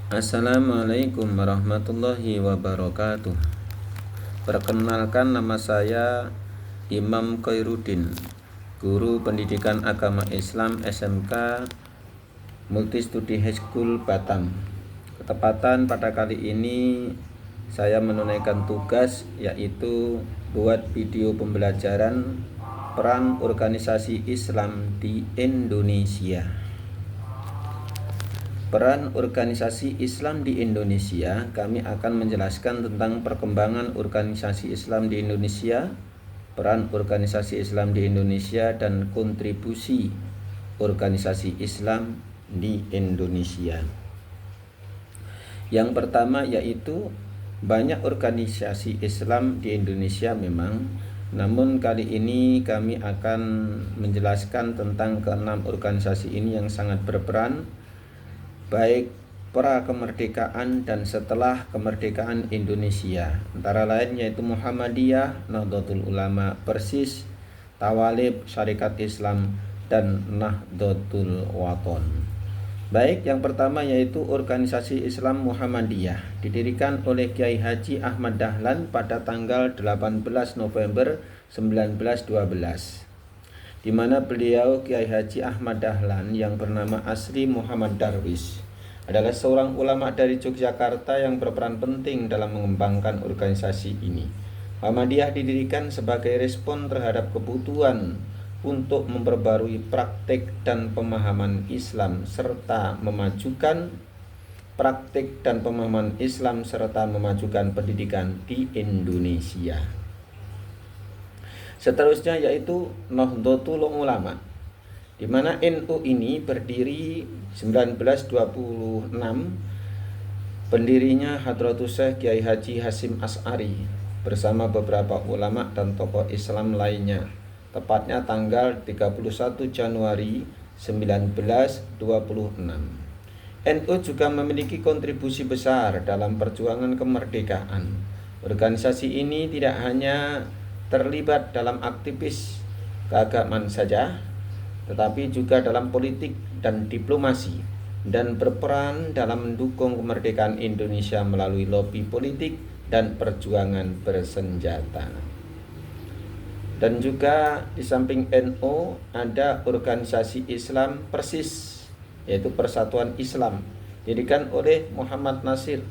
Assalamualaikum warahmatullahi wabarakatuh. Perkenalkan, nama saya Imam Khairuddin, guru pendidikan agama Islam SMK Multistudi High School Batam. Ketepatan pada kali ini saya menunaikan tugas, yaitu buat video pembelajaran peran organisasi Islam di Indonesia. Peran organisasi Islam di Indonesia, kami akan menjelaskan tentang perkembangan organisasi Islam di Indonesia, peran organisasi Islam di Indonesia, dan kontribusi organisasi Islam di Indonesia. Yang pertama yaitu banyak organisasi Islam di Indonesia memang, namun kali ini kami akan menjelaskan tentang keenam organisasi ini yang sangat berperan baik pra kemerdekaan dan setelah kemerdekaan Indonesia, antara lain yaitu Muhammadiyah, Nahdlatul Ulama, Persis, Tawalib, Syarikat Islam, dan Nahdlatul Wathon. Baik, yang pertama yaitu organisasi Islam Muhammadiyah, didirikan oleh Kiai Haji Ahmad Dahlan pada tanggal 18 November 1912, di mana beliau Kiai Haji Ahmad Dahlan yang bernama asli Muhammad Darwis adalah seorang ulama dari Yogyakarta yang berperan penting dalam mengembangkan organisasi ini. Muhammadiyah didirikan sebagai respon terhadap kebutuhan untuk memperbarui praktik dan pemahaman Islam serta memajukan pendidikan di Indonesia. Seterusnya yaitu Nahdlatul Ulama, di mana NU ini berdiri 1926. Pendirinya Hadratus Syekh Kiai Haji Hasyim Asy'ari bersama beberapa ulama dan tokoh Islam lainnya, tepatnya tanggal 31 Januari 1926. NU juga memiliki kontribusi besar dalam perjuangan kemerdekaan. Organisasi ini tidak hanya terlibat dalam aktivis keagamaan saja, tetapi juga dalam politik dan diplomasi, dan berperan dalam mendukung kemerdekaan Indonesia melalui lobi politik dan perjuangan bersenjata. Dan juga di samping NU ada organisasi Islam Persis, yaitu Persatuan Islam, didirikan oleh Muhammad Nasir,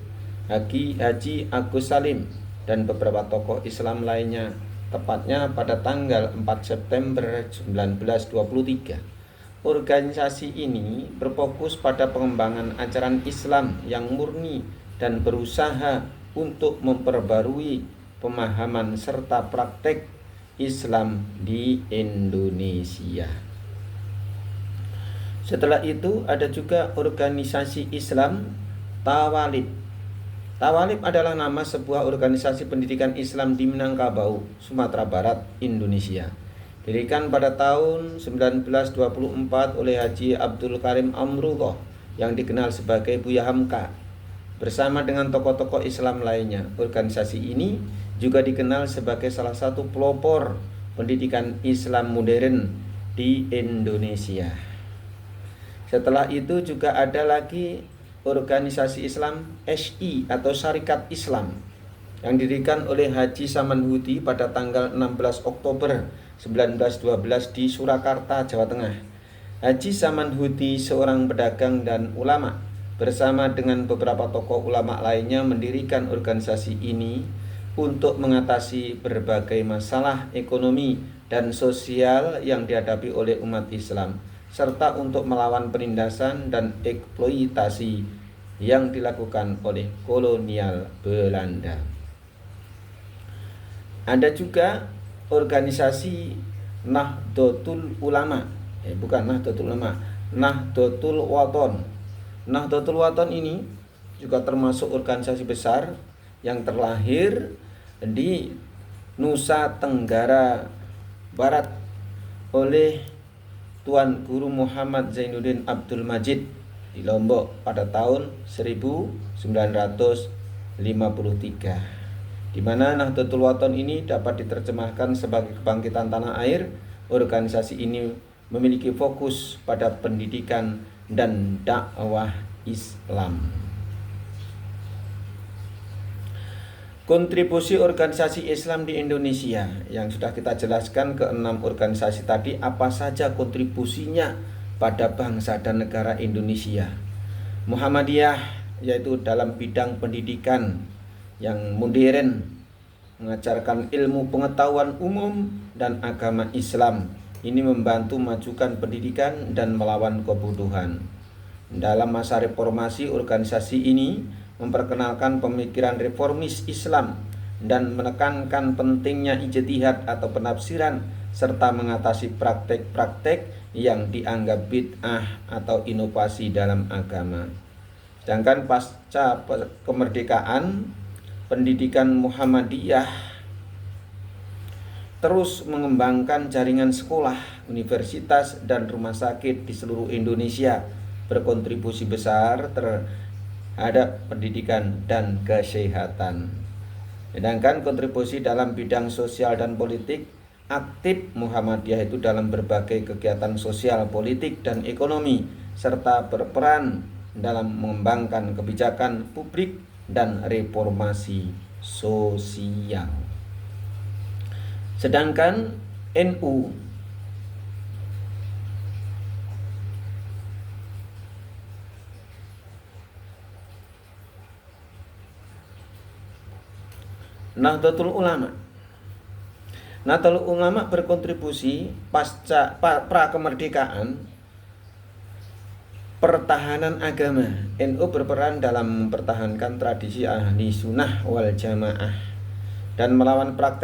Haji Agus Salim, dan beberapa tokoh Islam lainnya, tepatnya pada tanggal 4 September 1923. Organisasi ini berfokus pada pengembangan ajaran Islam yang murni dan berusaha untuk memperbarui pemahaman serta praktek Islam di Indonesia. Setelah itu ada juga organisasi Islam Tawalib. Tawalib adalah nama sebuah organisasi pendidikan Islam di Minangkabau, Sumatera Barat, Indonesia. Didirikan pada tahun 1924 oleh Haji Abdul Karim Amrullah yang dikenal sebagai Buya Hamka, bersama dengan tokoh-tokoh Islam lainnya. Organisasi ini juga dikenal sebagai salah satu pelopor pendidikan Islam modern di Indonesia. Setelah itu juga ada lagi organisasi Islam SI atau Syarikat Islam yang didirikan oleh Haji Samanhudi pada tanggal 16 Oktober 1912 di Surakarta, Jawa Tengah. Haji Samanhudi seorang pedagang dan ulama bersama dengan beberapa tokoh ulama lainnya mendirikan organisasi ini untuk mengatasi berbagai masalah ekonomi dan sosial yang dihadapi oleh umat Islam, serta untuk melawan penindasan dan eksploitasi yang dilakukan oleh kolonial Belanda. Ada juga organisasi Nahdlatul Ulama, Nahdlatul Wathon. Nahdlatul Wathon ini juga termasuk organisasi besar yang terlahir di Nusa Tenggara Barat oleh Tuan Guru Muhammad Zainuddin Abdul Majid di Lombok pada tahun 1953, di mana Nahdlatul Wathon ini dapat diterjemahkan sebagai kebangkitan tanah air. Organisasi ini memiliki fokus pada pendidikan dan dakwah Islam. Kontribusi organisasi Islam di Indonesia yang sudah kita jelaskan ke 6 organisasi tadi, apa saja kontribusinya pada bangsa dan negara Indonesia. Muhammadiyah yaitu dalam bidang pendidikan yang modern, mengajarkan ilmu pengetahuan umum dan agama Islam. Ini membantu majukan pendidikan dan melawan kebodohan. Dalam masa reformasi, organisasi ini memperkenalkan pemikiran reformis Islam dan menekankan pentingnya ijtihad atau penafsiran serta mengatasi praktek-praktek yang dianggap bid'ah atau inovasi dalam agama. Sedangkan pasca kemerdekaan, pendidikan Muhammadiyah terus mengembangkan jaringan sekolah, universitas, dan rumah sakit di seluruh Indonesia, berkontribusi besar terhadap pendidikan dan kesehatan. Sedangkan kontribusi dalam bidang sosial dan politik, aktif Muhammadiyah itu dalam berbagai kegiatan sosial, politik, dan ekonomi, serta berperan dalam mengembangkan kebijakan publik dan reformasi sosial. Sedangkan NU Nahdlatul Ulama. Nahdlatul Ulama berkontribusi pasca prakemerdekaan pertahanan agama. NU berperan dalam mempertahankan tradisi ahli sunnah wal jamaah dan melawan praktek